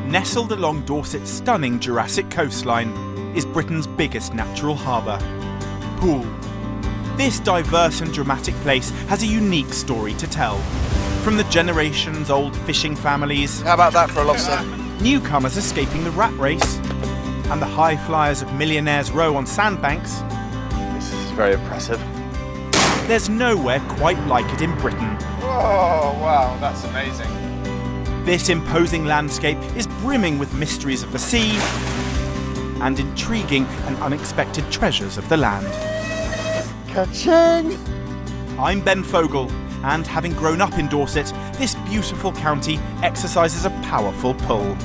Nestled along Dorset's stunning Jurassic coastline is Britain's biggest natural harbour, Poole. This diverse and dramatic place has a unique story to tell. From the generations-old fishing families... How about that for a lobster? Newcomers escaping the rat race, and the high flyers of Millionaires Row on sandbanks. This is very impressive. There's nowhere quite like it in Britain. Oh, wow, that's amazing. This imposing landscape is brimming with mysteries of the sea and intriguing and unexpected treasures of the land. Ka-ching! I'm Ben Fogle, and having grown up in Dorset, this beautiful county exercises a powerful pull.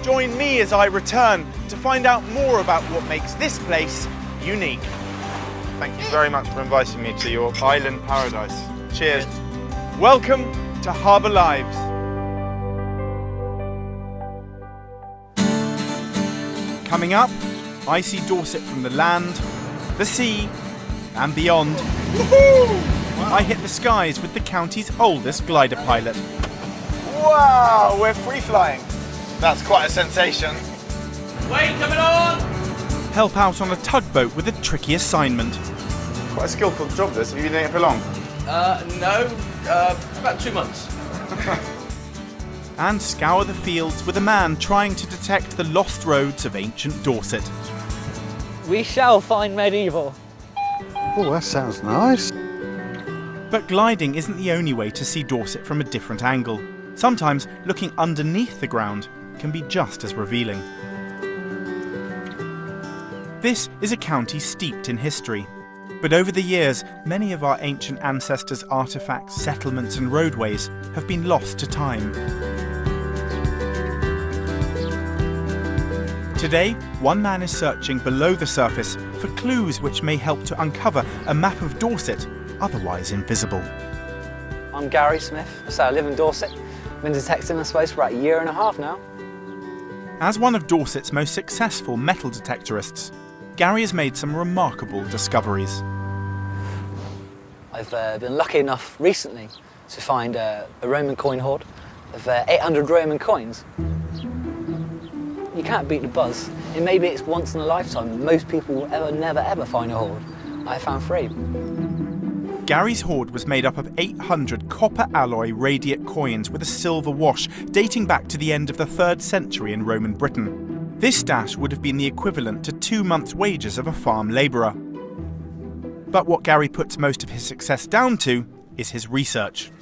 Join me as I return to find out more about what makes this place unique. Thank you very much for inviting me to your island paradise. Cheers. Welcome to Harbour Lives. Coming up, I see Dorset from the land, the sea, and beyond. Woohoo! Wow. I hit the skies with the county's oldest glider pilot. Wow, we're free flying. That's quite a sensation. Wait, coming on! Help out on a tugboat with a tricky assignment. Quite a skillful job this. Have you been doing it for long? No, about 2 months. And scour the fields with a man trying to detect the lost roads of ancient Dorset. We shall find medieval. Oh, that sounds nice. But gliding isn't the only way to see Dorset from a different angle. Sometimes looking underneath the ground can be just as revealing. This is a county steeped in history. But over the years, many of our ancient ancestors' artefacts, settlements and roadways have been lost to time. Today, one man is searching below the surface for clues which may help to uncover a map of Dorset, otherwise invisible. I'm Gary Smith, so I live in Dorset. Been detecting, I suppose, for about 1.5 years now. As one of Dorset's most successful metal detectorists, Gary has made some remarkable discoveries. I've been lucky enough recently to find a Roman coin hoard of 800 Roman coins. You can't beat the buzz. And maybe it's once in a lifetime. Most people will never ever find a hoard. I found 3. Gary's hoard was made up of 800 copper alloy radiate coins with a silver wash dating back to the end of the 3rd century in Roman Britain. This stash would have been the equivalent to 2 months' wages of a farm labourer. But what Gary puts most of his success down to is his research.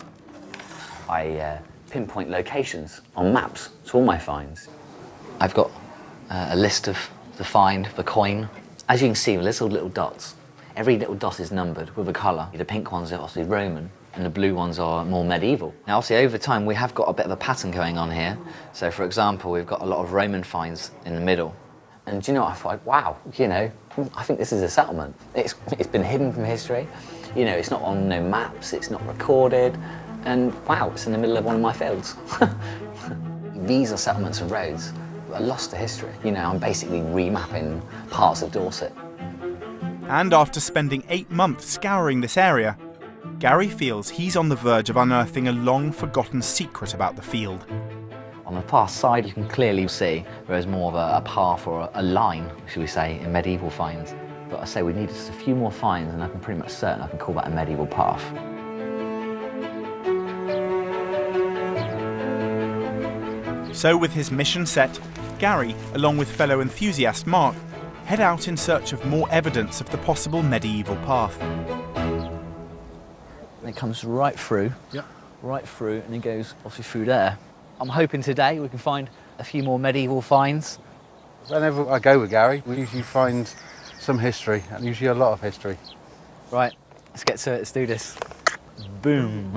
I pinpoint locations on maps to all my finds. I've got a list of the find, the coin. As you can see, little dots. Every little dot is numbered with a colour. The pink ones are obviously Roman, and the blue ones are more medieval. Now, obviously, over time, we have got a bit of a pattern going on here. So, for example, we've got a lot of Roman finds in the middle. And do you know what I thought? Wow, you know, I think this is a settlement. It's been hidden from history. You know, it's not on no maps, it's not recorded. And wow, it's in the middle of one of my fields. These are settlements and roads that are lost to history. You know, I'm basically remapping parts of Dorset. And after spending 8 months scouring this area, Gary feels he's on the verge of unearthing a long-forgotten secret about the field. On the far side, you can clearly see there is more of a path or a line, should we say, in medieval finds. But I say we need just a few more finds, and I'm pretty much certain I can call that a medieval path. So with his mission set, Gary, along with fellow enthusiast Mark, head out in search of more evidence of the possible medieval path. It comes right through, right through, and it goes obviously through there. I'm hoping today we can find a few more medieval finds. Whenever I go with Gary, we usually find some history, and usually a lot of history. Right, let's get to it, let's do this. Boom.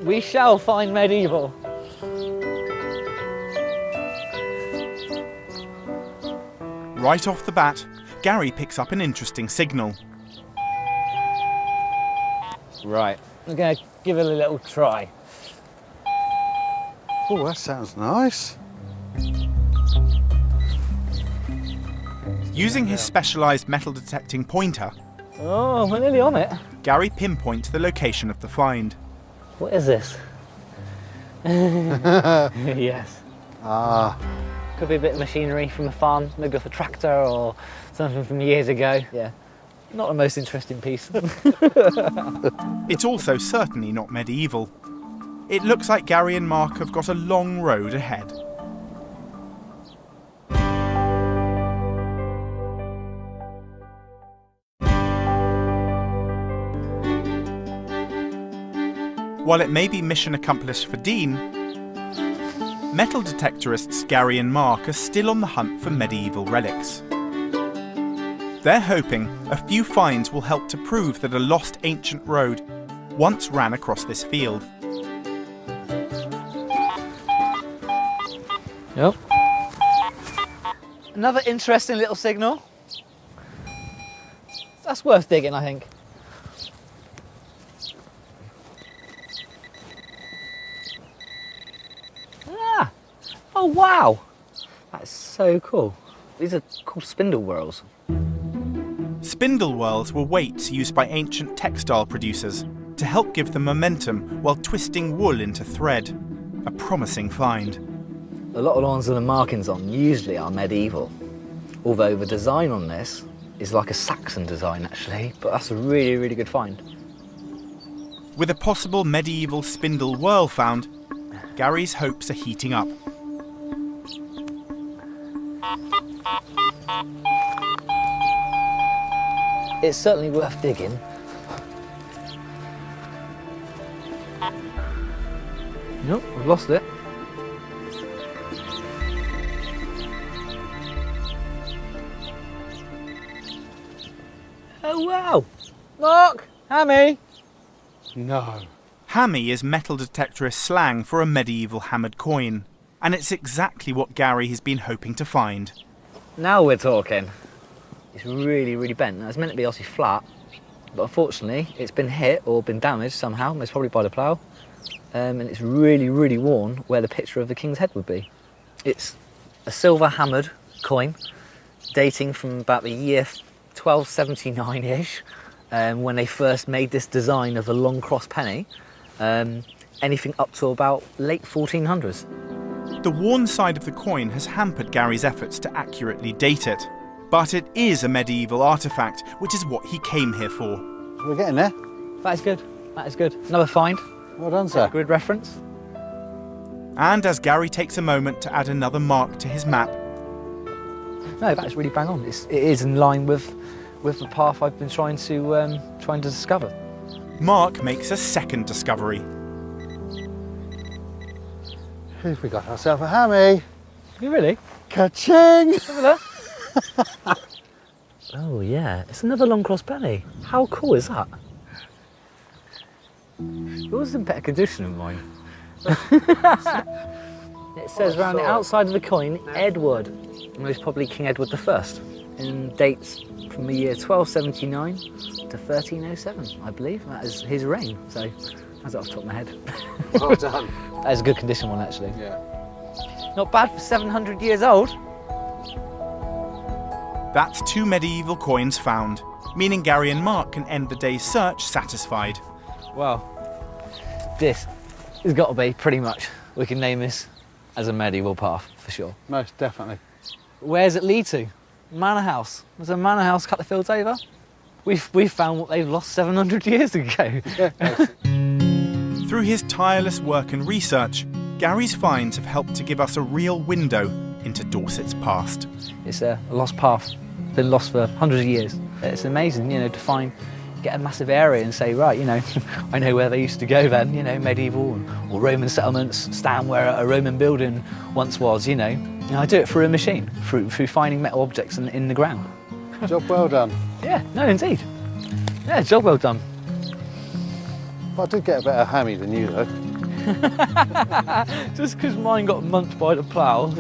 We shall find medieval. Right off the bat, Gary picks up an interesting signal. Right, we're going to give it a little try. Oh, that sounds nice. Using his specialised metal detecting pointer, Oh, we're nearly on it. Gary pinpoints the location of the find. What is this? Yes. Ah, Could be a bit of machinery from a farm, maybe off a tractor or something from years ago. Yeah. Not the most interesting piece. It's also certainly not medieval. It looks like Gary and Mark have got a long road ahead. While it may be mission accomplished for Dean, metal detectorists Gary and Mark are still on the hunt for medieval relics. They're hoping a few finds will help to prove that a lost ancient road once ran across this field. Yep. Another interesting little signal. That's worth digging, I think. Ah! Oh wow! That's so cool. These are called spindle whorls. Spindle whorls were weights used by ancient textile producers to help give them momentum while twisting wool into thread. A promising find. A lot of the ones with the markings on usually are medieval, although the design on this is like a Saxon design actually, but that's a really, really good find. With a possible medieval spindle whorl found, Gary's hopes are heating up. It's certainly worth digging. Nope, I've lost it. Oh wow! Mark! Hammy! no. Hammy is metal detectorist slang for a medieval hammered coin, and it's exactly what Gary has been hoping to find. Now we're talking. It's really, really bent. Now, it's meant to be obviously flat, but unfortunately it's been hit or been damaged somehow, most probably by the plough, and it's really, really worn where the picture of the king's head would be. It's a silver hammered coin dating from about the year 1279-ish, when they first made this design of a long cross penny, anything up to about late 1400s. The worn side of the coin has hampered Gary's efforts to accurately date it, but it is a medieval artefact, which is what he came here for. We're getting there. That is good. That is good. Another find. Well done, sir. Grid reference. And as Gary takes a moment to add another mark to his map, No, that's really bang on. It is in line with the path I've been trying to discover. Mark makes a second discovery. Who've we got ourselves a hammy? You really? Ka-ching! Over there. Oh yeah, it's another long cross penny. How cool is that? Yours is in better condition than mine. It says around the outside of the coin, Edward, most probably King Edward I, and dates from the year 1279 to 1307, I believe. That is his reign, so that's off the top of my head. Well done. That is a good condition one, actually. Yeah. Not bad for 700 years old. That's 2 medieval coins found, meaning Gary and Mark can end the day's search satisfied. Well, this has got to be pretty much, we can name this as a medieval path for sure. Most definitely. Where does it lead to? Manor house. There's a manor house a couple of fields over. We've found what they've lost 700 years ago. Through his tireless work and research, Gary's finds have helped to give us a real window into Dorset's past. It's a lost path, been lost for hundreds of years. It's amazing, you know, to get a massive area and say, right, you know, I know where they used to go then, you know, medieval or Roman settlements, stand where a Roman building once was, you know. And I do it through a machine, through finding metal objects in the ground. Job well done. Yeah, no, indeed. Yeah, job well done. I did get a better hammy than you, though. Just because mine got munched by the plough.